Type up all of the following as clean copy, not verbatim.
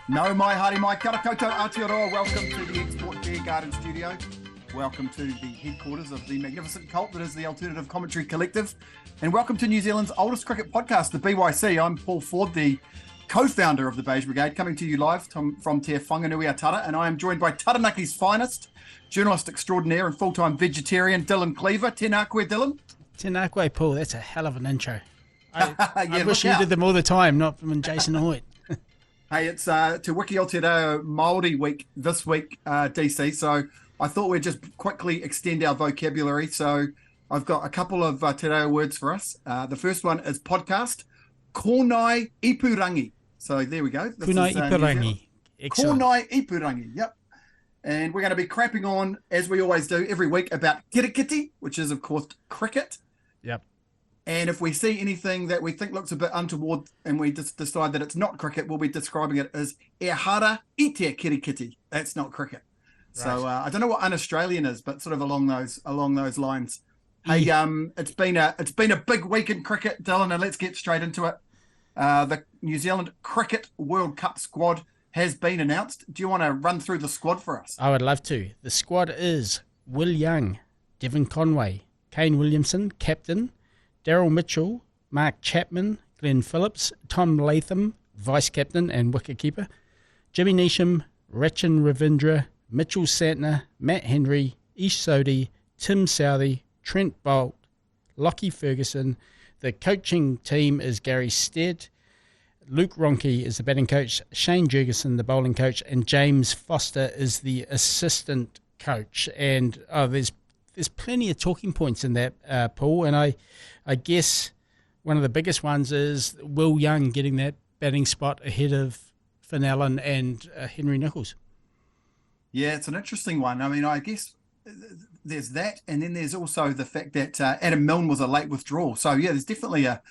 No mai haere mai, kia ora koutou Aotearoa. Welcome to the Export Beer Garden Studio. Welcome to the headquarters of the magnificent cult that is the Alternative Commentary Collective. And welcome to New Zealand's oldest cricket podcast, the BYC. I'm Paul Ford, the co-founder of the Beige Brigade, coming to you live from Te Whanganui-a-Tara, and I am joined by Taranaki's finest, journalist extraordinaire and full-time vegetarian, Dylan Cleaver. Tēnā koe, Dylan. Tēnā koe, Paul. That's a hell of an intro. I Yeah, wish you did them all the time, not from Jason Hoyt. Hey, it's Te Wiki Aotearoa Māori week this week, DC, so I thought we'd just quickly extend our vocabulary. So I've got a couple of Te Reo words for us. The first one is podcast, Kornai Ipurangi. So there we go. Kornai Ipurangi. Excellent. Kornai Ipurangi, yep. And we're going to be crapping on, as we always do every week, about kirikiti, which is, of course, cricket. Yep. And if we see anything that we think looks a bit untoward and we just decide that it's not cricket, we'll be describing it as e hara I te kirikiti. That's not cricket. Right. So I don't know what un-Australian is, but sort of along those lines. Hey, it's been a big week in cricket, Dylan, and let's get straight into it. The New Zealand Cricket World Cup squad has been announced. Do you want to run through the squad for us? I would love to. The squad is Will Young, Devon Conway, Kane Williamson, captain, Daryl Mitchell, Mark Chapman, Glenn Phillips, Tom Latham, vice-captain and wicket-keeper, Jimmy Neesham, Rachin Ravindra, Mitchell Santner, Matt Henry, Ish Sodhi, Tim Southey, Trent Bolt, Lockie Ferguson. The coaching team is Gary Stead, Luke Ronke is the batting coach, Shane Jurgensen the bowling coach, and James Foster is the assistant coach. And there's plenty of talking points in that, Paul, and I guess one of the biggest ones is Will Young getting that batting spot ahead of Finn Allen and Henry Nicholls. Yeah, it's an interesting one. I mean, I guess there's that, and then there's also the fact that Adam Milne was a late withdrawal. So, yeah, there's definitely a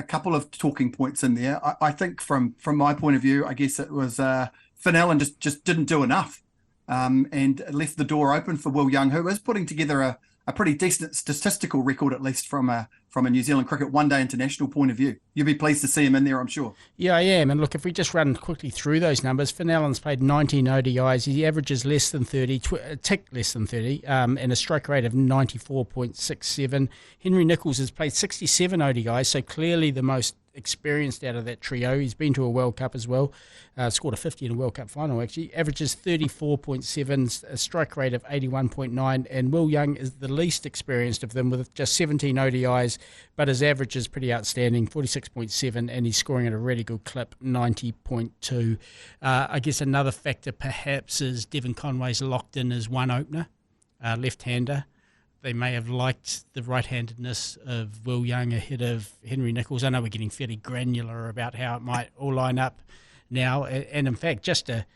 couple of talking points in there. I think from my point of view, I guess it was Finn Allen just didn't do enough and left the door open for Will Young, who is putting together a pretty decent statistical record, at least from a New Zealand cricket one-day international point of view. You'll be pleased to see him in there, I'm sure. Yeah, I am. And look, if we just run quickly through those numbers, Finn Allen's played 19 ODIs. He averages less than 30, a tick less than 30, and a strike rate of 94.67. Henry Nicholls has played 67 ODIs, so clearly the most experienced out of that trio. He's been to a World Cup as well, scored a 50 in a World Cup final actually, averages 34.7, a strike rate of 81.9, and Will Young is the least experienced of them with just 17 ODIs, but his average is pretty outstanding, 46.7, and he's scoring at a really good clip, 90.2. I guess another factor perhaps is Devon Conway's locked in as one opener, left-hander. They may have liked the right-handedness of Will Young ahead of Henry Nicholls. I know we're getting fairly granular about how it might all line up now. And in fact, just to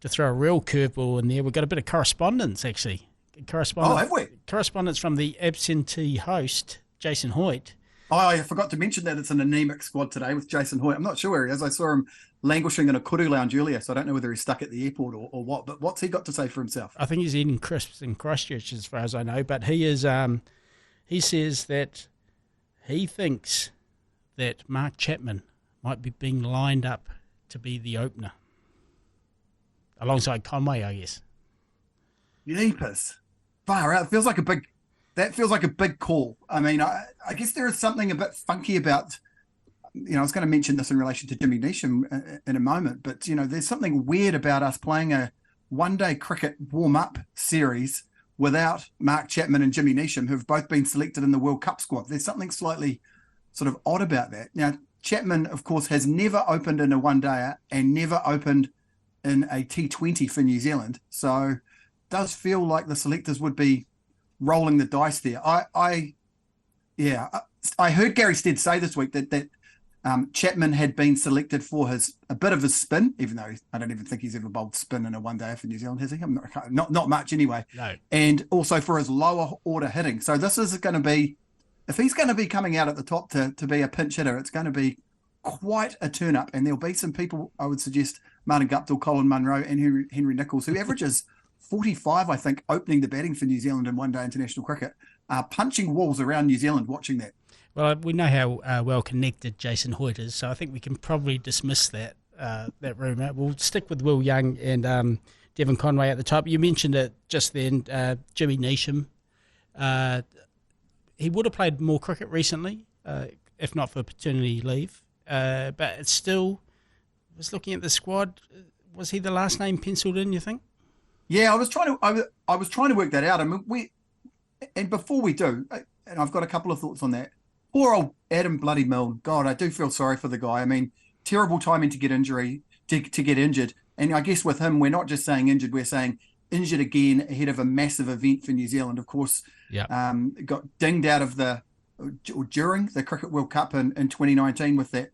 throw a real curveball in there, we've got a bit of correspondence, actually. Have we? Correspondence from the absentee host, Jason Hoyt. Oh, I forgot to mention that it's an anemic squad today with Jason Hoyt. I'm not sure where he is. I saw him languishing in a kuru lounge earlier, so I don't know whether he's stuck at the airport or what, but what's he got to say for himself? I think he's eating crisps in Christchurch as far as I know, but he says that he thinks that Mark Chapman might be being lined up to be the opener alongside Conway, I guess. Yeepers. Far out. That feels like a big call. I mean, I guess there is something a bit funky about, I was going to mention this in relation to Jimmy Neesham in a moment, but, there's something weird about us playing a one-day cricket warm-up series without Mark Chapman and Jimmy Neesham, who've both been selected in the World Cup squad. There's something slightly sort of odd about that. Now, Chapman, of course, has never opened in a one-dayer and never opened in a T20 for New Zealand. So it does feel like the selectors would be rolling the dice there. I heard Gary Stead say this week that Chapman had been selected for a bit of his spin, even though I don't even think he's ever bowled spin in a one-day for New Zealand, has he? Not much anyway. No. And also for his lower order hitting. So this is going to be, if he's going to be coming out at the top to be a pinch hitter, it's going to be quite a turn-up. And there'll be some people, I would suggest, Martin Guptill, Colin Munro and Henry Nicholls, who averages 45, I think, opening the batting for New Zealand in one-day international cricket, punching walls around New Zealand watching that. Well, we know how well connected Jason Hoyt is, so I think we can probably dismiss that that rumour. We'll stick with Will Young and Devon Conway at the top. You mentioned it just then, Jimmy Neesham. He would have played more cricket recently, if not for paternity leave. But it's still, was looking at the squad, was he the last name penciled in, you think? Yeah, I was trying to work that out. I mean, and before we do, and I've got a couple of thoughts on that. Poor old Adam bloody Milne. God, I do feel sorry for the guy. I mean, terrible timing to get get injured. And I guess with him, we're not just saying injured, we're saying injured again ahead of a massive event for New Zealand. Of course, got dinged out of during the Cricket World Cup in 2019 with that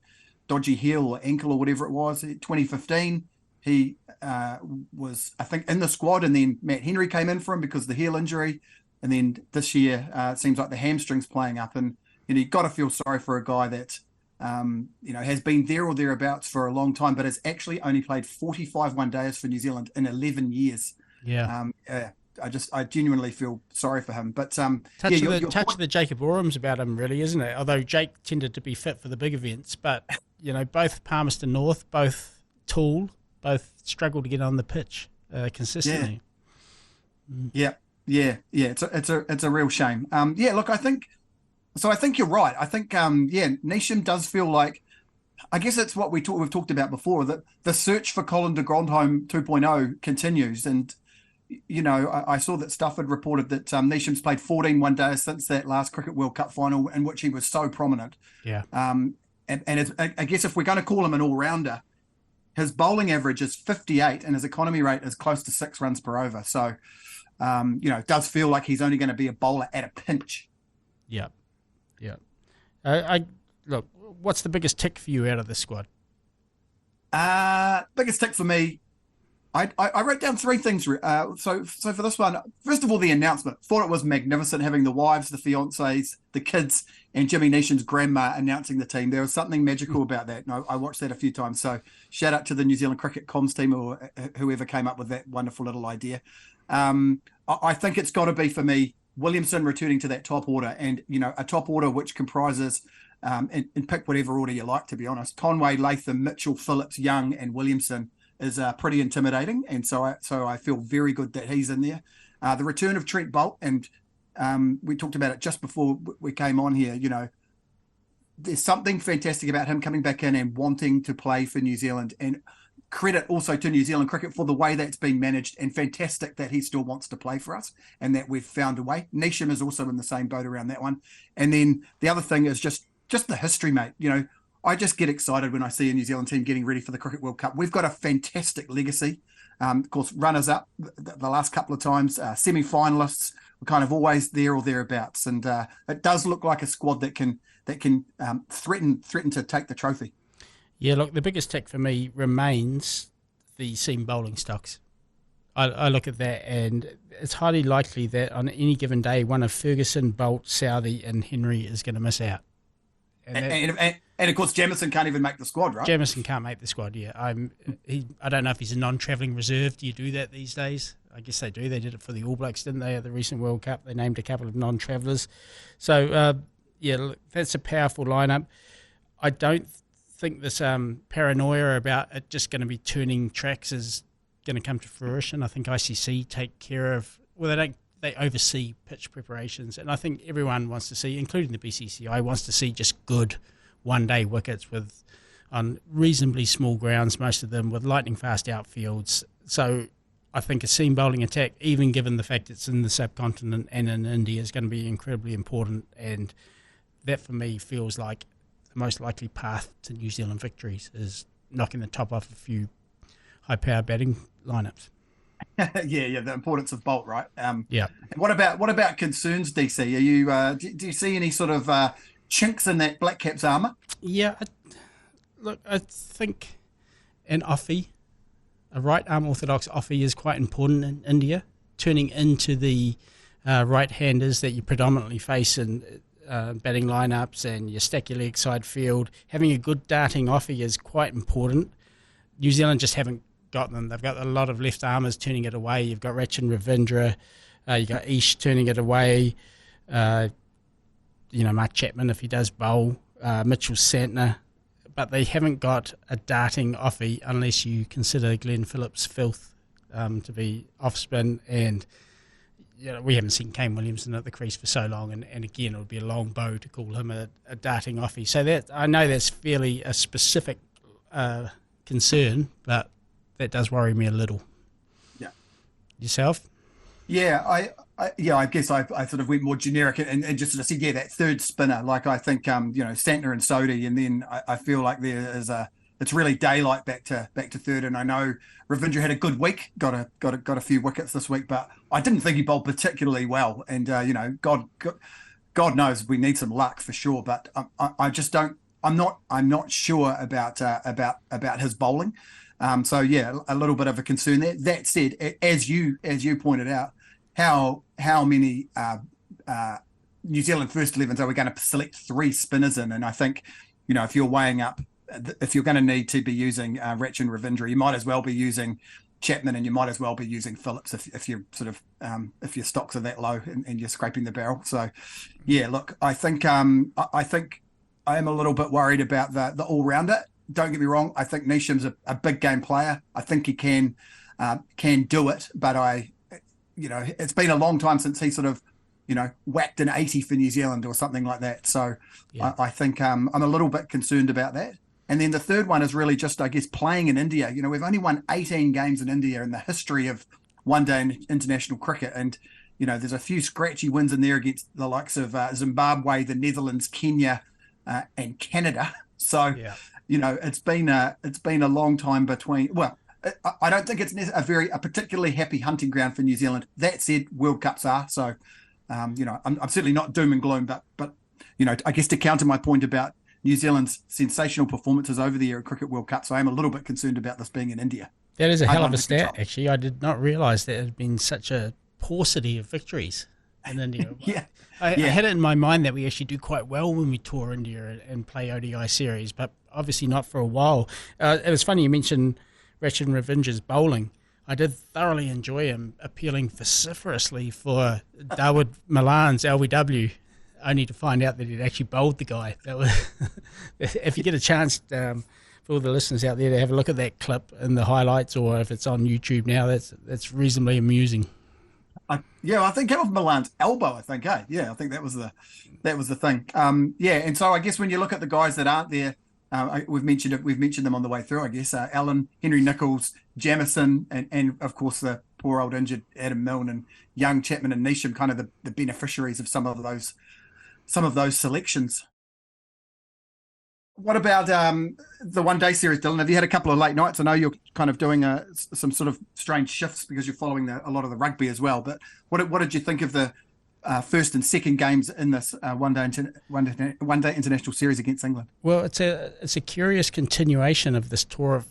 dodgy heel or ankle or whatever it was. 2015, he was, I think, in the squad, and then Matt Henry came in for him because of the heel injury. And then this year, it seems like the hamstring's playing up. And you got to feel sorry for a guy that has been there or thereabouts for a long time, but has actually only played 45 one-dayers for New Zealand in 11 years. Yeah. I genuinely feel sorry for him. But touch of the Jacob Orams about him, really, isn't it? Although Jake tended to be fit for the big events, but both Palmerston North, both tall, both struggle to get on the pitch consistently. Yeah. It's a real shame. Look, I think you're right. I think Neesham does feel like, I guess it's what we've talked about before, that the search for Colin de Grandhomme 2.0 continues. And I saw that Stafford reported that Neesham's played 14 one-dayers since that last Cricket World Cup final in which he was so prominent. Yeah. And I guess if we're going to call him an all-rounder, his bowling average is 58 and his economy rate is close to 6 runs per over. So, it does feel like he's only going to be a bowler at a pinch. Yeah. Look, what's the biggest tick for you out of this squad? Biggest tick for me, I wrote down 3 things. So for this one, first of all, the announcement. Thought it was magnificent having the wives, the fiancés, the kids, and Jimmy Neesham's grandma announcing the team. There was something magical about that. And I watched that a few times. So shout out to the New Zealand Cricket Comms team or whoever came up with that wonderful little idea. I think it's got to be, for me, Williamson returning to that top order, and a top order which comprises, and pick whatever order you like, to be honest, Conway, Latham, Mitchell, Phillips, Young, and Williamson is pretty intimidating, and so I feel very good that he's in there. The return of Trent Boult, and we talked about it just before we came on here. There's something fantastic about him coming back in and wanting to play for New Zealand, and credit also to New Zealand cricket for the way that's being managed, and fantastic that he still wants to play for us and that we've found a way. Neesham is also in the same boat around that one. And then the other thing is just the history, mate. I just get excited when I see a New Zealand team getting ready for the Cricket World Cup. We've got a fantastic legacy. Of course, runners-up the last couple of times, semi-finalists, were kind of always there or thereabouts. And it does look like a squad that can threaten to take the trophy. Yeah, look, the biggest tick for me remains the seam bowling stocks. I look at that, and it's highly likely that on any given day, one of Ferguson, Boult, Southey, and Henry is going to miss out. And of course, Jamieson can't even make the squad, right? Jamieson can't make the squad, yeah. I don't know if he's a non-travelling reserve. Do you do that these days? I guess they do. They did it for the All Blacks, didn't they, at the recent World Cup? They named a couple of non-travellers. So, look, that's a powerful lineup. I don't think this paranoia about it just going to be turning tracks is going to come to fruition. I think ICC take care of, they oversee pitch preparations, and I think everyone wants to see, including the BCCI, wants to see just good one-day wickets on reasonably small grounds, most of them with lightning fast outfields. So I think a seam bowling attack, even given the fact it's in the subcontinent and in India, is going to be incredibly important, and that for me feels like the most likely path to New Zealand victories is knocking the top off a few high-power batting lineups. Yeah, the importance of Boult, right? Yeah. What about concerns, DC? Are you do you see any sort of chinks in that Black Caps armour? Yeah, I think an offie, a right arm orthodox offie, is quite important in India, turning into the right-handers that you predominantly face in batting lineups, and your stack your leg side field. Having a good darting offie is quite important. New Zealand just haven't got them. They've got a lot of left armers turning it away. You've got Rachin Ravindra, you've got Ish turning it away, Mark Chapman if he does bowl, Mitchell Santner. but they haven't got a darting offie unless you consider Glenn Phillips' filth to be off spin, and we haven't seen Kane Williamson at the crease for so long, and again, it would be a long bow to call him a darting offie. So that I know that's fairly a specific concern, but that does worry me a little. Yeah. Yourself? Yeah, I guess I sort of went more generic and just sort of said, that third spinner. Like I think, Santner and Sodhi, and then I feel like there is it's really daylight back to third. And I know Ravindra had a good week, got a few wickets this week, but I didn't think he bowled particularly well. And God knows we need some luck for sure, but I just don't. I'm not sure about his bowling. So yeah, a little bit of a concern there. That said, as you pointed out, how many New Zealand first 11s are we going to select 3 spinners in? And I think, if you're weighing up, if you're going to need to be using Ratch and Ravindra, you might as well be using Chapman, and you might as well be using Phillips if you're sort of if your stocks are that low and you're scraping the barrel. So yeah, look, I think I am a little bit worried about the all-rounder. Don't get me wrong, I think Neesham's a big game player. I think he can do it, but it's been a long time since he sort of, whacked an 80 for New Zealand or something like that. So yeah. I think I'm a little bit concerned about that. And then the third one is really just, I guess, playing in India. We've only won 18 games in India in the history of one-day international cricket. And, there's a few scratchy wins in there against the likes of Zimbabwe, the Netherlands, Kenya, and Canada. So, yeah. It's been a long time between. Well, I don't think it's a particularly happy hunting ground for New Zealand. That said, World Cups are. So, I'm certainly not doom and gloom, but I guess to counter my point about New Zealand's sensational performances over the year at Cricket World Cup, so I am a little bit concerned about this being in India. That is a hell of a stat, actually. I did not realise there had been such a paucity of victories in India. Yeah. I had it in my mind that we actually do quite well when we tour India and play ODI series, but obviously not for a while. It was funny you mentioned Ratch and Ravindra's bowling. I did thoroughly enjoy him appealing vociferously for Dawood Malan's LBW, only to find out that he'd actually bowled the guy. That was, if you get a chance for all the listeners out there to have a look at that clip in the highlights, or if it's on YouTube now, that's reasonably amusing. I think that was Milan's elbow. I think, I think that was the thing. And so I guess when you look at the guys that aren't there, we've mentioned them on the way through. I guess Allen, Henry Nicholls, Jamieson, and of course the poor old injured Adam Milne and young Chapman and Neesham, kind of the beneficiaries of some of those selections. What about the one-day series, Dylan? Have you had a couple of late nights? I know you're kind of doing some sort of strange shifts because you're following a lot of the rugby as well. But what did you think of the first and second games in this one-day international series against England? Well, it's a curious continuation of this tour of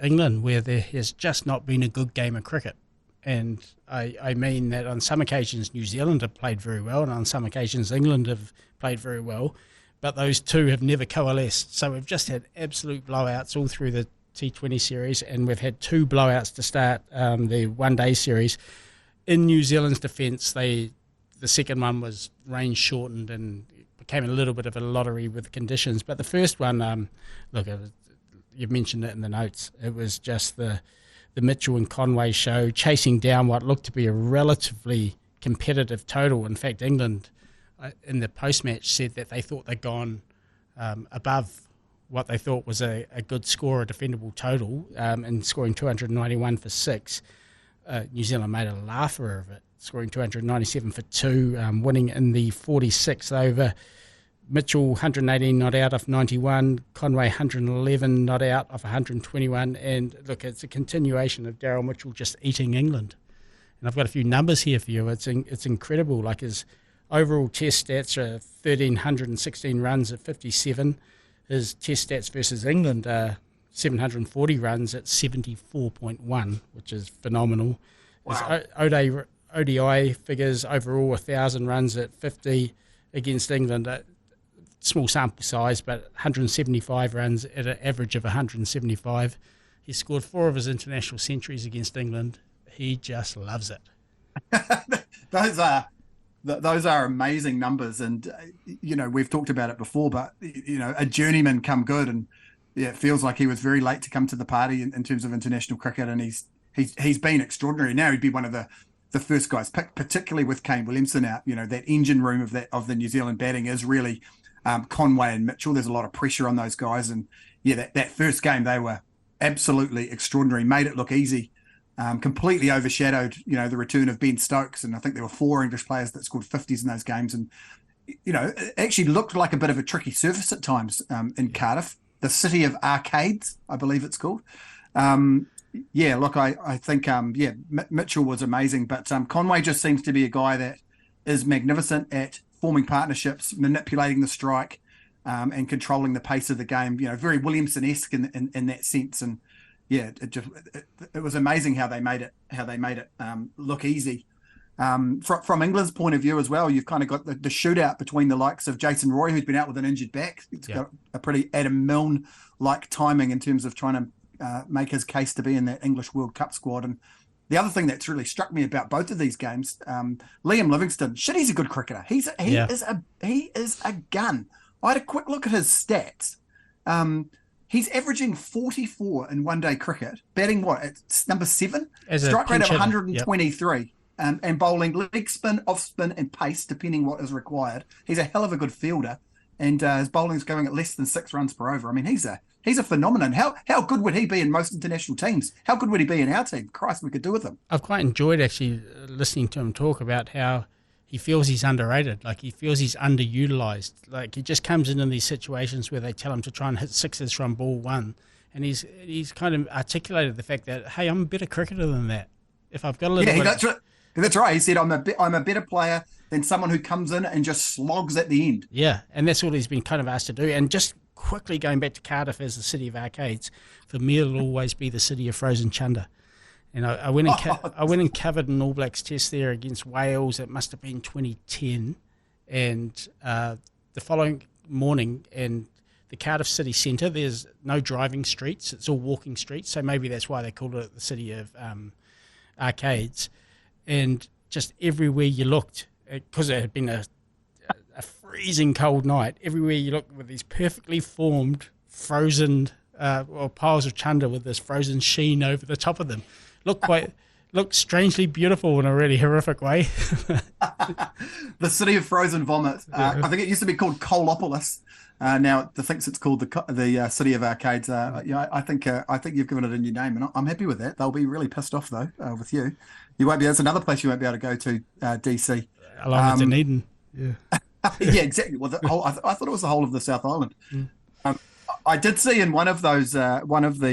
England where there has just not been a good game of cricket. And I mean that on some occasions New Zealand have played very well, and on some occasions England have played very well, but those two have never coalesced. So we've just had absolute blowouts all through the T20 series, and we've had 2 blowouts to start the one-day series. In New Zealand's defence, the second one was range shortened and became a little bit of a lottery with the conditions. But the first one, you've mentioned it in the notes, it was just the Mitchell and Conway show, chasing down what looked to be a relatively competitive total. In fact, England in the post-match said that they thought they'd gone above what they thought was a good score, a defendable total, and scoring 291 for 6. New Zealand made a laugher of it, scoring 297 for 2, winning in the 46th over. Mitchell 118 not out off 91, Conway 111 not out off 121, and look, it's a continuation of Daryl Mitchell just eating England. And I've got a few numbers here for you. It's incredible. Like his overall test stats are 1,316 runs at 57. His test stats versus England are 740 runs at 74.1, which is phenomenal. Wow. His ODI figures overall 1,000 runs at 50 against England. Small sample size, but 175 runs at an average of 175. He scored 4 of his international centuries against England. He just loves it. those are amazing numbers, and we've talked about it before, but a journeyman come good, and it feels like he was very late to come to the party in terms of international cricket, and he's been extraordinary. Now he'd be one of the first guys picked, particularly with Kane Williamson out. That engine room of the New Zealand batting is really Conway and Mitchell. There's a lot of pressure on those guys, and that first game they were absolutely extraordinary. Made it look easy. Completely overshadowed, the return of Ben Stokes, and I think there were 4 English players that scored 50s in those games, and it actually looked like a bit of a tricky surface at times in Cardiff, the city of arcades, I believe it's called. I think Mitchell was amazing, but Conway just seems to be a guy that is magnificent at forming partnerships, manipulating the strike, and controlling the pace of the game. Very Williamson-esque in that sense, and it was amazing how they made it look easy. From England's point of view as well, you've kind of got the shootout between the likes of Jason Roy, who's been out with an injured back. It's got a pretty Adam Milne-like timing in terms of trying to make his case to be in that English World Cup squad. And the other thing that's really struck me about both of these games, Liam Livingstone, he's a good cricketer. He is a gun. I had a quick look at his stats. He's averaging 44 in one-day cricket, batting it's number 7, strike rate of 123, and bowling leg spin, off spin, and pace, depending what is required. He's a hell of a good fielder, and his bowling's going at less than 6 runs per over. I mean, he's a phenomenon. How good would he be in most international teams? How good would he be in our team? Christ, we could do with him. I've quite enjoyed actually listening to him talk about how he feels he's underrated, like he feels he's underutilized. Like he just comes in these situations where they tell him to try and hit 6s from ball 1, and he's kind of articulated the fact that, hey, I'm a better cricketer than that. If I've got a little bit... That's right. He said, I'm a better player than someone who comes in and just slogs at the end. Yeah, and that's what he's been kind of asked to do. And just quickly going back to Cardiff as the city of arcades, for me it'll always be the city of frozen chunder. And I went and covered an All Blacks test there against Wales. It must have been 2010. And the following morning, in the Cardiff city centre, there's no driving streets. It's all walking streets. So maybe that's why they called it the city of arcades. And just everywhere you looked, because it had been a freezing cold night, everywhere you looked were these perfectly formed, frozen piles of chunder with this frozen sheen over the top of them. Looked strangely beautiful in a really horrific way. The city of frozen vomit. I think it used to be called Colopolis. Now it thinks it's called the city of arcades. I think you've given it a new name, and I'm happy with that. They'll be really pissed off though with you. You won't be. There's another place you won't be able to go to, DC. Along with Dunedin. Yeah. Yeah, exactly. Well, I thought it was the whole of the South Island. I did see in one of those write-ups,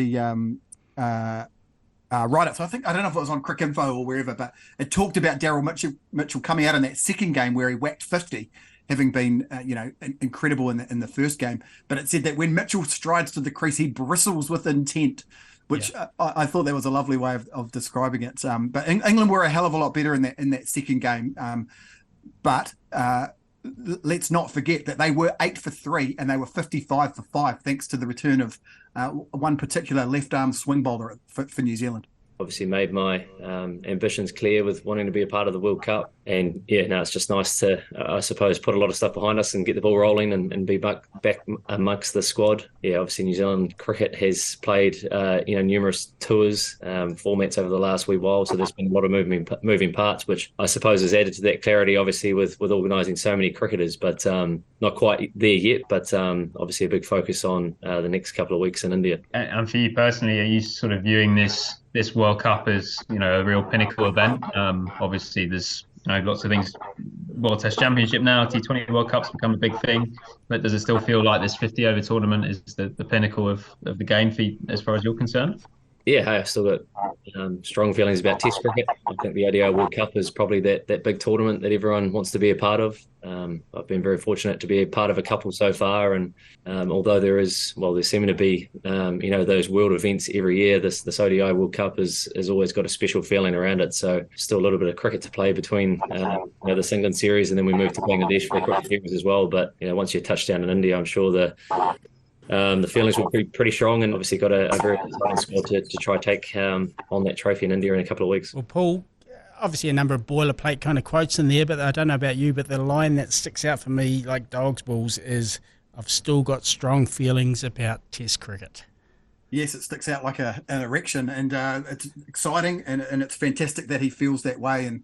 I don't know if it was on Crick Info or wherever, but it talked about Daryl Mitchell coming out in that second game where he whacked 50, having been incredible in the first game. But it said that when Mitchell strides to the crease, he bristles with intent, which I thought that was a lovely way of describing it. But England were a hell of a lot better in that second game. But let's not forget that they were 8 for 3 and they were 55 for 5, thanks to the return of one particular left-arm swing bowler for New Zealand. Obviously made my ambitions clear with wanting to be a part of the World Cup. And it's just nice to, I suppose, put a lot of stuff behind us and get the ball rolling and be back amongst the squad. Yeah, obviously New Zealand cricket has played, numerous tours, formats over the last wee while. So there's been a lot of moving parts, which I suppose has added to that clarity, obviously, with organising so many cricketers, but not quite there yet. But obviously a big focus on the next couple of weeks in India. And for you personally, are you sort of viewing this World Cup as, a real pinnacle event? Obviously, there's lots of things. World Test Championship now, T20 World Cup's become a big thing. But does it still feel like this 50-over tournament is the pinnacle of the game for you, as far as you're concerned? Yeah, I've still got strong feelings about Test cricket. I think the ODI World Cup is probably that big tournament that everyone wants to be a part of. I've been very fortunate to be a part of a couple so far, and although there's seeming to be those world events every year, this ODI World Cup has always got a special feeling around it. So still a little bit of cricket to play between this England series, and then we move to Bangladesh for a cricket series as well. But once you touch down in India, I'm sure the feelings will be pretty strong, and obviously got a very exciting squad to try take on that trophy in India in a couple of weeks. Well, Paul, obviously a number of boilerplate kind of quotes in there, but I don't know about you, but the line that sticks out for me like dog's balls is, I've still got strong feelings about Test cricket. Yes, it sticks out like an erection, and it's exciting, and it's fantastic that he feels that way. And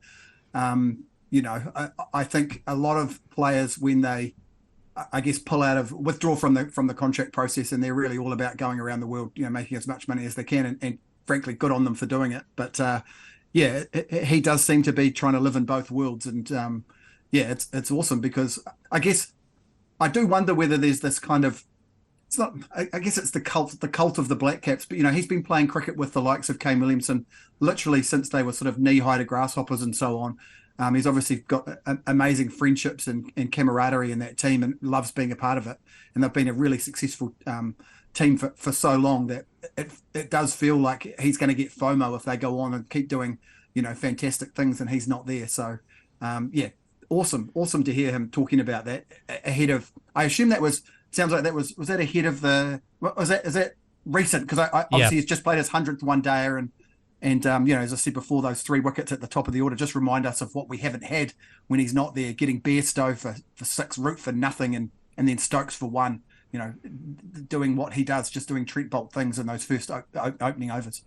I think a lot of players, when they, I guess, withdraw from the contract process, and they're really all about going around the world, making as much money as they can, and frankly, good on them for doing it. But he does seem to be trying to live in both worlds, and it's awesome, because I guess I do wonder whether there's this kind of, it's not, I guess it's the cult of the Black Caps, but he's been playing cricket with the likes of Kane Williamson literally since they were sort of knee-high to grasshoppers and so on. He's obviously got amazing friendships and camaraderie in that team, and loves being a part of it. And they've been a really successful team for so long that it does feel like he's going to get FOMO if they go on and keep doing, fantastic things, and he's not there. So, awesome to hear him talking about that ahead of, I assume sounds like that was that ahead of is that recent? Because obviously he's just played his 100th one-dayer, and as I said before, those 3 wickets at the top of the order just remind us of what we haven't had when he's not there, getting Bairstow for 6, Root for nothing, and then Stokes for 1, doing what he does, just doing Trent Bolt things in those first opening overs.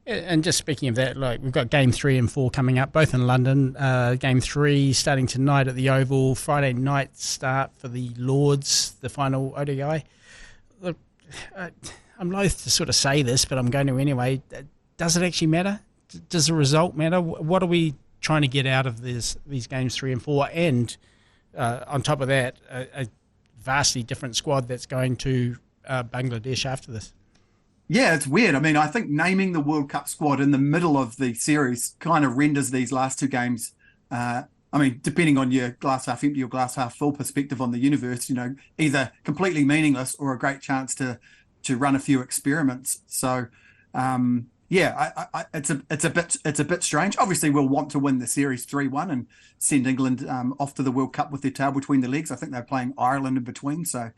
And just speaking of that, like, we've got game 3 and 4 coming up, both in London. Game 3 starting tonight at the Oval. Friday night start for the Lords, the final ODI. Look, I'm loath to sort of say this, but I'm going to anyway. Does it actually matter? Does the result matter? What are we trying to get out of these games 3 and 4? And on top of that, a vastly different squad that's going to Bangladesh after this. Yeah, it's weird. I mean, I think naming the World Cup squad in the middle of the series kind of renders these last 2 games, depending on your glass half empty or glass half full perspective on the universe, either completely meaningless or a great chance to run a few experiments. So, it's a bit strange. Obviously, we'll want to win the series 3-1 and send England off to the World Cup with their tail between the legs. I think they're playing Ireland in between, so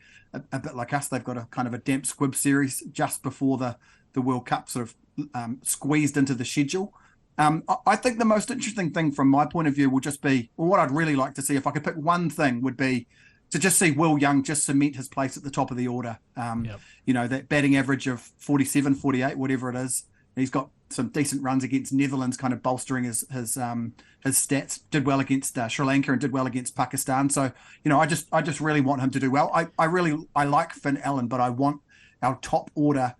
a bit like us, they've got a kind of a damp squib series just before the World Cup sort of squeezed into the schedule. I think the most interesting thing from my point of view will just be, what I'd really like to see, if I could pick one thing, would be to just see Will Young just cement his place at the top of the order. That batting average of 47, 48, whatever it is. He's got some decent runs against Netherlands, kind of bolstering his stats. Did well against Sri Lanka and did well against Pakistan. So, I just really want him to do well. I like Finn Allen, but I want our top order,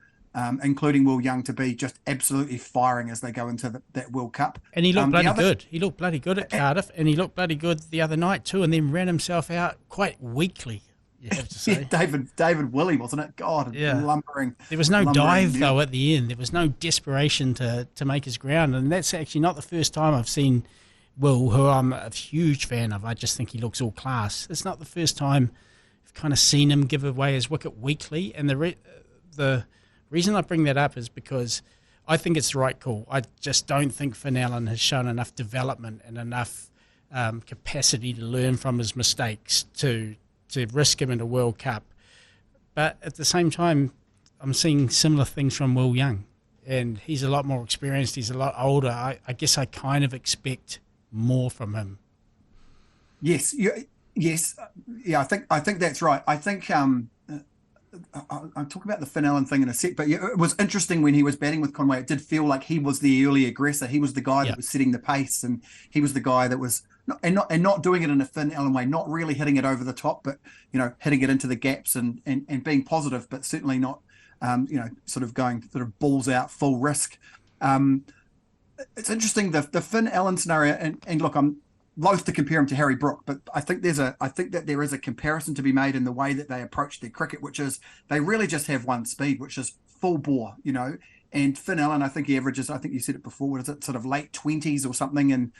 including Will Young, to be just absolutely firing as they go into that World Cup. And he looked good. He looked bloody good at Cardiff, and he looked bloody good the other night too, and then ran himself out quite weakly, you have to say. Yeah, David Willey, wasn't it? God, lumbering. There was no dive, though, at the end. There was no desperation to make his ground, and that's actually not the first time I've seen Will, who I'm a huge fan of. I just think he looks all class. It's not the first time I've kind of seen him give away his wicket weakly, and the reason I bring that up is because I think it's the right call. I just don't think Finn Allen has shown enough development and enough capacity to learn from his mistakes to risk him in a World Cup. But at the same time, I'm seeing similar things from Will Young, and he's a lot more experienced. He's a lot older. I guess I kind of expect more from him. Yes. Yeah, I think that's right. I think I'll talk about the Finn Allen thing in a sec, but it was interesting when he was batting with Conway. It did feel like he was the early aggressor. He was the guy that was setting the pace, and he was the guy that was not doing it in a Finn Allen way, not really hitting it over the top, but hitting it into the gaps and being positive, but certainly not sort of going sort of balls out full risk. It's interesting the Finn Allen scenario, and look, I'm loath to compare him to Harry Brook, but I think that there is a comparison to be made in the way that they approach their cricket, which is they really just have one speed, which is full bore, and Finn Allen, I think he averages, I think you said it before, what is it, sort of late 20s or something, and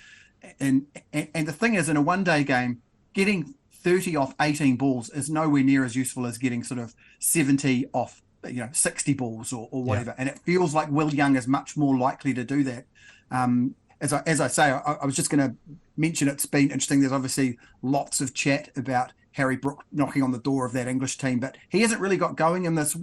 the thing is, in a one-day game, getting 30 off 18 balls is nowhere near as useful as getting sort of 70 off 60 balls or whatever, and it feels like Will Young is much more likely to do that. As I say, I was just going to mention, it's been interesting. There's obviously lots of chat about Harry Brook knocking on the door of that English team, but he hasn't really got going in this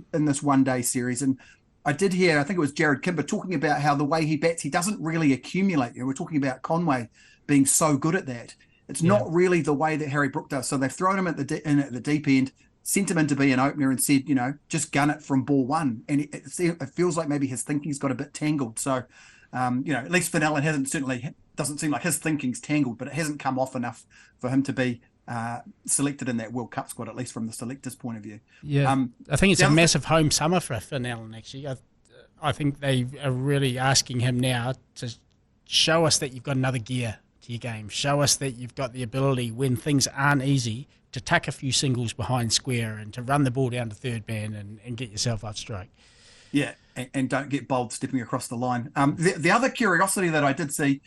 one-day series. And I did hear, I think it was Jared Kimber talking about how the way he bats, he doesn't really accumulate. We're talking about Conway being so good at that. It's not really the way that Harry Brook does. So they've thrown him at the deep end, sent him in to be an opener and said, just gun it from ball one. And it feels like maybe his thinking's got a bit tangled. So, at least Finn Allen doesn't seem like his thinking's tangled, but it hasn't come off enough for him to be selected in that World Cup squad, at least from the selectors' point of view. Yeah, I think it's a massive home summer for Finn Allen, actually. I think they are really asking him now to show us that you've got another gear to your game. Show us that you've got the ability, when things aren't easy, to tuck a few singles behind square and to run the ball down to third man and get yourself up strike. Yeah, and don't get bold stepping across the line. The other curiosity that I did see,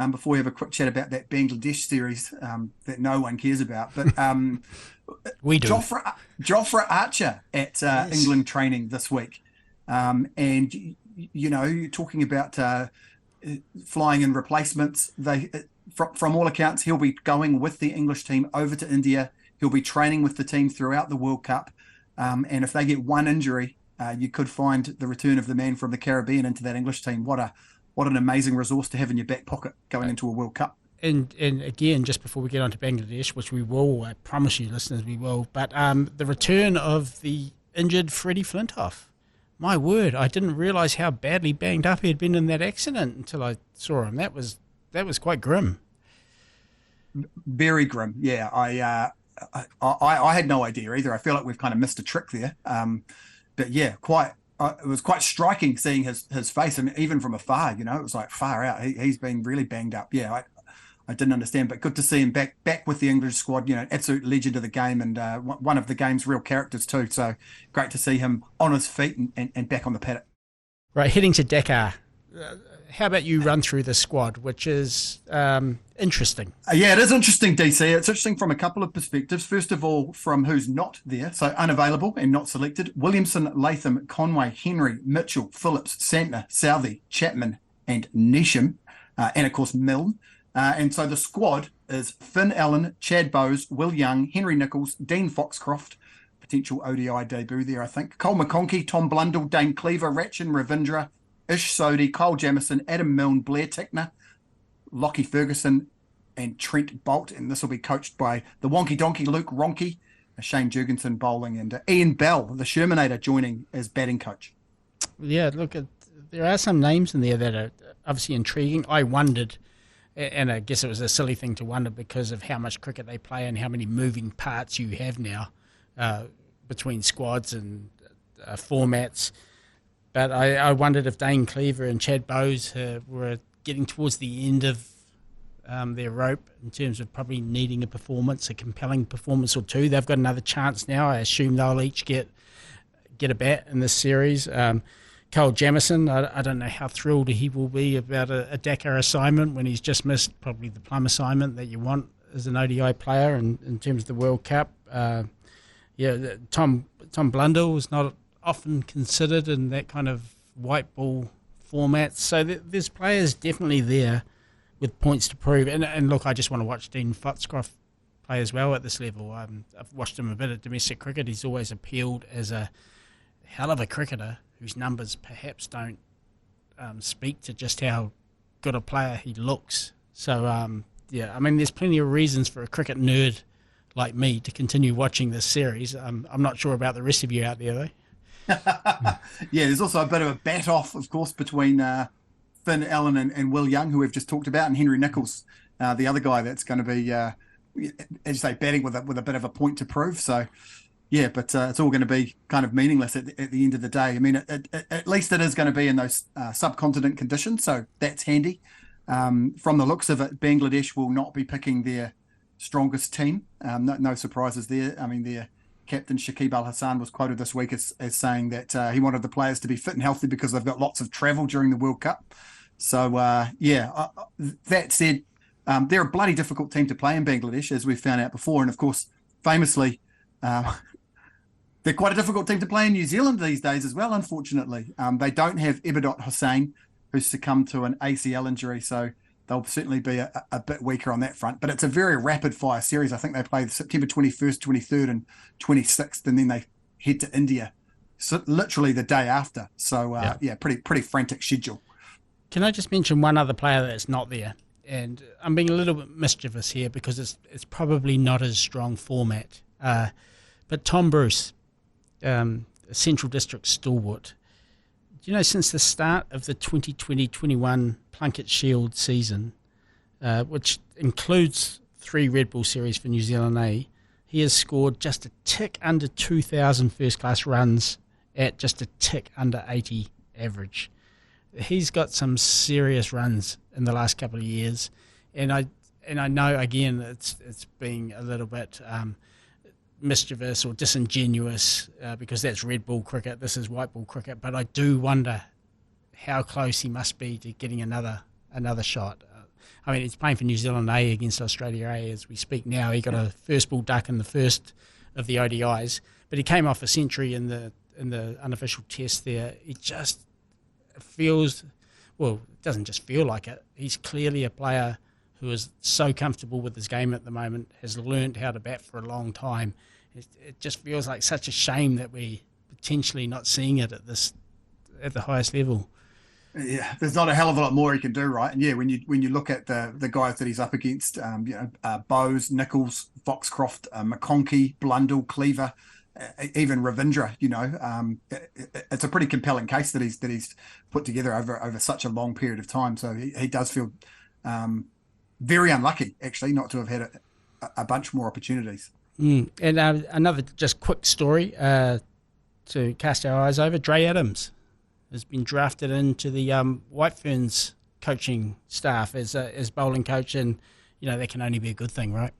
before we have a quick chat about that Bangladesh series that no one cares about, but we do. Jofra Archer at England training this week. And, you're talking about flying in replacements. From all accounts, he'll be going with the English team over to India. He'll be training with the team throughout the World Cup. And if they get one injury, you could find the return of the man from the Caribbean into that English team. What an amazing resource to have in your back pocket going into a World Cup. And again, just before we get on to Bangladesh, which we will, I promise you, listeners, we will, but the return of the injured Freddie Flintoff. My word, I didn't realise how badly banged up he had been in that accident until I saw him. That was quite grim. Very grim, yeah. I had no idea either. I feel like we've kind of missed a trick there. But yeah, it was quite striking seeing his face. I mean, even from afar, it was like far out. He's been really banged up. Yeah, I didn't understand, but good to see him back with the English squad. Absolute legend of the game and one of the game's real characters too. So great to see him on his feet and back on the paddock. Right, heading to Dakar. How about you run through the squad, which is interesting? Yeah, it is interesting, DC. It's interesting from a couple of perspectives. First of all, from who's not there, so unavailable and not selected: Williamson, Latham, Conway, Henry, Mitchell, Phillips, Santner, Southey, Chapman, and Neesham, and of course Milne. And so the squad is Finn Allen, Chad Bowes, Will Young, Henry Nichols, Dean Foxcroft, potential ODI debut there, I think, Cole McConkey, Tom Blundell, Dane Cleaver, Ratchin Ravindra, Ish Sodhi, Kyle Jamieson, Adam Milne, Blair Tickner, Lockie Ferguson, and Trent Bolt. And this will be coached by the wonky donkey Luke Ronke, Shane Jurgensen bowling, and Ian Bell, the Shermanator, joining as batting coach. Yeah, look, there are some names in there that are obviously intriguing. I wondered, and I guess it was a silly thing to wonder because of how much cricket they play and how many moving parts you have now between squads and formats. But I wondered if Dane Cleaver and Chad Bowes were getting towards the end of their rope in terms of probably needing a compelling performance or two. They've got another chance now. I assume they'll each get a bat in this series. Cole Jamieson, I don't know how thrilled he will be about a Dakar assignment when he's just missed probably the plum assignment that you want as an ODI player in terms of the World Cup. Tom Blundell is not often considered in that kind of white ball format. So there's players definitely there with points to prove. And look, I just want to watch Dean Foxcroft play as well at this level. I've watched him a bit at domestic cricket. He's always appealed as a hell of a cricketer whose numbers perhaps don't speak to just how good a player he looks. So, there's plenty of reasons for a cricket nerd like me to continue watching this series. I'm not sure about the rest of you out there, though. Yeah, there's also a bit of a bat off, of course, between Finn Allen and Will Young, who we've just talked about, and Henry Nichols, the other guy that's going to be, as you say, batting with a bit of a point to prove. So, yeah, but it's all going to be kind of meaningless at the end of the day. I mean, at least it is going to be in those subcontinent conditions, so that's handy. From the looks of it, Bangladesh will not be picking their strongest team. No surprises there. I mean, their captain Shakib Al Hassan was quoted this week as saying that he wanted the players to be fit and healthy because they've got lots of travel during the World Cup. So, that said, they're a bloody difficult team to play in Bangladesh, as we've found out before. And, of course, famously, they're quite a difficult team to play in New Zealand these days as well, unfortunately. They don't have Ibadot Hussain, who's succumbed to an ACL injury, so they'll certainly be a bit weaker on that front. But it's a very rapid-fire series. I think they play September 21st, 23rd, and 26th, and then they head to India literally the day after. So pretty frantic schedule. Can I just mention one other player that's not there? And I'm being a little bit mischievous here because it's probably not as strong format. But Tom Bruce, Central District stalwart. Do you know, since the start of the 2020-21 Plunket Shield season, which includes 3 Red Bull Series for New Zealand A, he has scored just a tick under 2,000 first-class runs at just a tick under 80 average. He's got some serious runs in the last couple of years, and I know again it's being a little bit mischievous or disingenuous because that's Red Bull cricket. This is white ball cricket, but I do wonder how close he must be to getting another shot. I mean, he's playing for New Zealand A against Australia A as we speak now. He got a first ball duck in the first of the ODIs, but he came off a century in the unofficial test there. He just feels, well, it doesn't just feel like it. He's clearly a player who is so comfortable with his game at the moment, has learned how to bat for a long time. It just feels like such a shame that we potentially not seeing it at the highest level. Yeah, there's not a hell of a lot more he can do, right? And yeah, when you look at the guys that he's up against, Bowes, Nichols, Foxcroft, McConkey, Blundell, Cleaver, even Ravindra, it's a pretty compelling case that he's put together over such a long period of time. So he does feel very unlucky, actually, not to have had a bunch more opportunities. And another just quick story to cast our eyes over. Dre Adams has been drafted into the White Ferns coaching staff as bowling coach, and that can only be a good thing, right?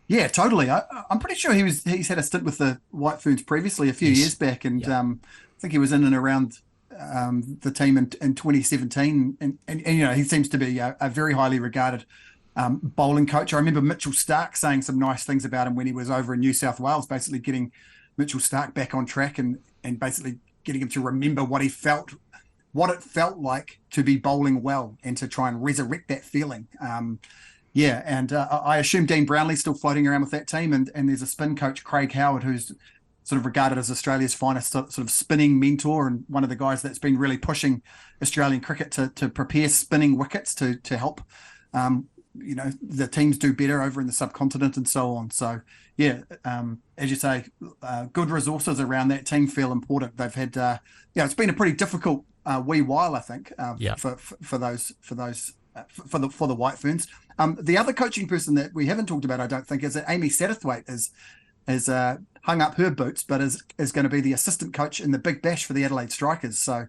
Yeah, totally. I'm pretty sure he's had a stint with the White Ferns previously a few years back, and I think he was in and around the team in 2017, and he seems to be a very highly regarded bowling coach. I remember Mitchell Stark saying some nice things about him when he was over in New South Wales, basically getting Mitchell Stark back on track and basically getting him to remember what it felt like to be bowling well and to try and resurrect that feeling. I assume Dean Brownlee's still floating around with that team, and there's a spin coach, Craig Howard, who's sort of regarded as Australia's finest sort of spinning mentor, and one of the guys that's been really pushing Australian cricket to prepare spinning wickets to help the teams do better over in the subcontinent and so on. So as you say, good resources around that team feel important. They've had it's been a pretty difficult wee while, I think, for the White Ferns. The other coaching person that we haven't talked about, I don't think, is that Amy Satterthwaite has hung up her boots, but is going to be the assistant coach in the Big Bash for the Adelaide Strikers. So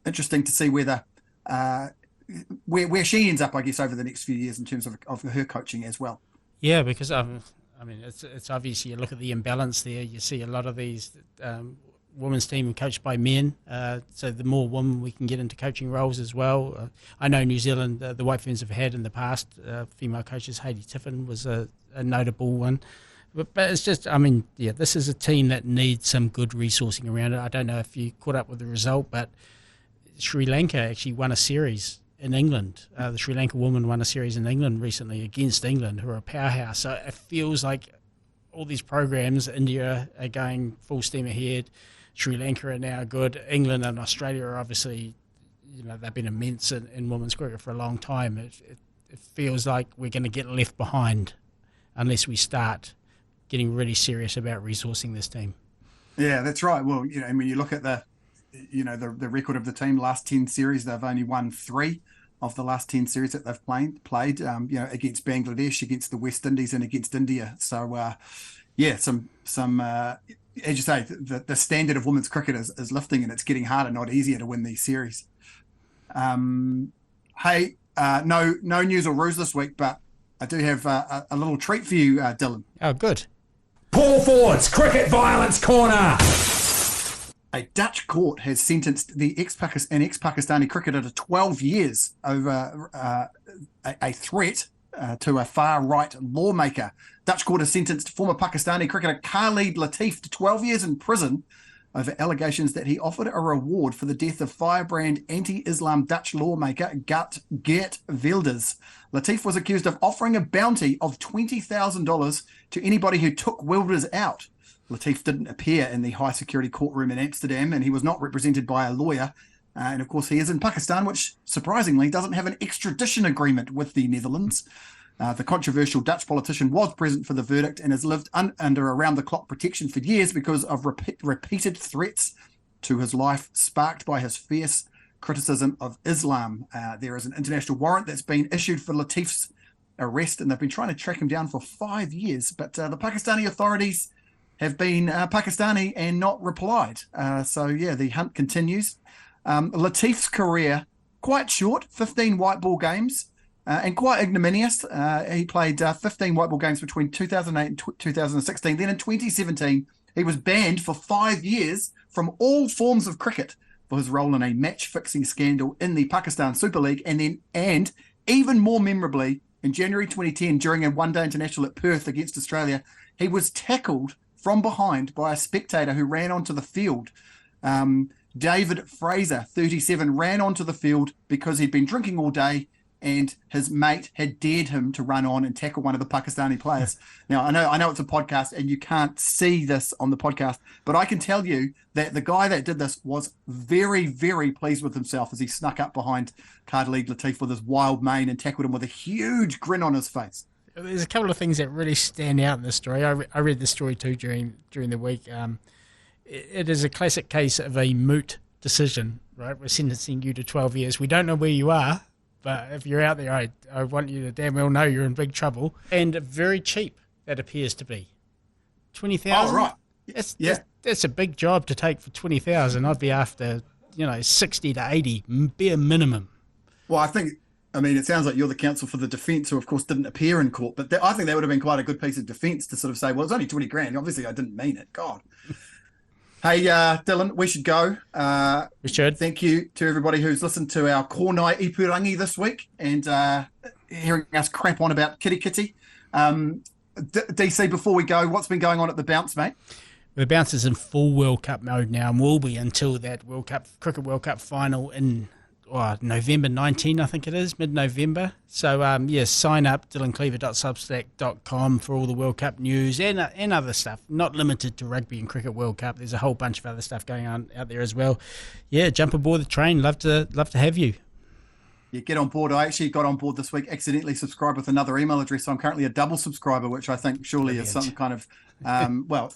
interesting to see where she ends up, I guess, over the next few years in terms of her coaching as well. Yeah, because it's obvious. You look at the imbalance there. You see a lot of these women's team coached by men. So the more women we can get into coaching roles as well. I know New Zealand, the White Ferns have had in the past female coaches. Hayley Tiffin was a notable one. But it's just, this is a team that needs some good resourcing around it. I don't know if you caught up with the result, but Sri Lanka actually won a series in England. The Sri Lanka women won a series in England recently against England, who are a powerhouse. So it feels like all these programs, India are going full steam ahead. Sri Lanka are now good. England and Australia are obviously, they've been immense in women's cricket for a long time. It feels like we're going to get left behind unless we start getting really serious about resourcing this team. Yeah, that's right. Well, and when you look at the record of the team, last 10 series, they've only won 3 of the last 10 series that they've played, against Bangladesh, against the West Indies, and against India. So, some as you say, the standard of women's cricket is lifting, and it's getting harder, not easier, to win these series. No news or ruse this week, but I do have a little treat for you, Dylan. Oh, good. Paul Ford's Cricket Violence Corner. A Dutch court has sentenced an ex-Pakistani cricketer to 12 years over a threat to a far-right lawmaker. Dutch court has sentenced former Pakistani cricketer Khalid Latif to 12 years in prison over allegations that he offered a reward for the death of firebrand anti-Islam Dutch lawmaker Geert Wilders. Latif was accused of offering a bounty of $20,000 to anybody who took Wilders out. Latif didn't appear in the high security courtroom in Amsterdam, and he was not represented by a lawyer. And of course, he is in Pakistan, which surprisingly doesn't have an extradition agreement with the Netherlands. The controversial Dutch politician was present for the verdict and has lived under around-the-clock protection for years because of repeated threats to his life, sparked by his fierce criticism of Islam. There is an international warrant that's been issued for Latif's arrest, and they've been trying to track him down for 5 years. But the Pakistani authorities have been Pakistani and not replied. The hunt continues. Latif's career, quite short, 15 white ball games, and quite ignominious. He played 15 white ball games between 2008 and 2016. Then in 2017, he was banned for 5 years from all forms of cricket for his role in a match-fixing scandal in the Pakistan Super League. And even more memorably, in January 2010, during a one-day international at Perth against Australia, he was tackled from behind by a spectator who ran onto the field. David Fraser, 37, ran onto the field because he'd been drinking all day and his mate had dared him to run on and tackle one of the Pakistani players. Now, I know it's a podcast and you can't see this on the podcast, but I can tell you that the guy that did this was very, very pleased with himself as he snuck up behind Khalid Latif with his wild mane and tackled him with a huge grin on his face. There's a couple of things that really stand out in this story. I read the story too during the week. It is a classic case of a moot decision, right? We're sentencing you to 12 years. We don't know where you are, but if you're out there, I want you to damn well know you're in big trouble. And very cheap, that appears to be. 20,000? Oh, right. That's a big job to take for 20,000. I'd be after, 60 to 80, bare minimum. Well, it sounds like you're the counsel for the defence, who of course didn't appear in court, but I think that would have been quite a good piece of defence to sort of say, well, it's only 20 grand. Obviously, I didn't mean it. God. Hey, Dylan, we should go. We should. Thank you to everybody who's listened to our Kornai Ipurangi this week and hearing us crap on about Kitty Kitty. DC, before we go, what's been going on at the Bounce, mate? The Bounce is in full World Cup mode now and will be until that Cricket World Cup final in November 19, I think it is, mid-November. So, sign up, dylancleaver.substack.com for all the World Cup news and other stuff, not limited to Rugby and Cricket World Cup. There's a whole bunch of other stuff going on out there as well. Yeah, jump aboard the train. Love to have you. Yeah, get on board. I actually got on board this week, accidentally subscribed with another email address. So I'm currently a double subscriber, which I think surely is some kind of,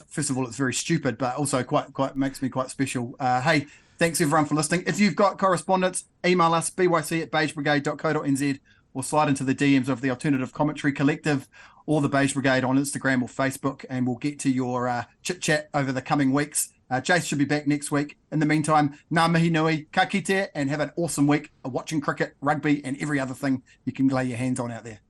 first of all, it's very stupid, but also quite makes me quite special. Hey, thanks everyone for listening. If you've got correspondence, email us, byc@beigebrigade.co.nz, or slide into the DMs of the Alternative Commentary Collective or the Beige Brigade on Instagram or Facebook, and we'll get to your chit-chat over the coming weeks. Jace should be back next week. In the meantime, ngā mihi nui, ka kite, and have an awesome week of watching cricket, rugby, and every other thing you can lay your hands on out there.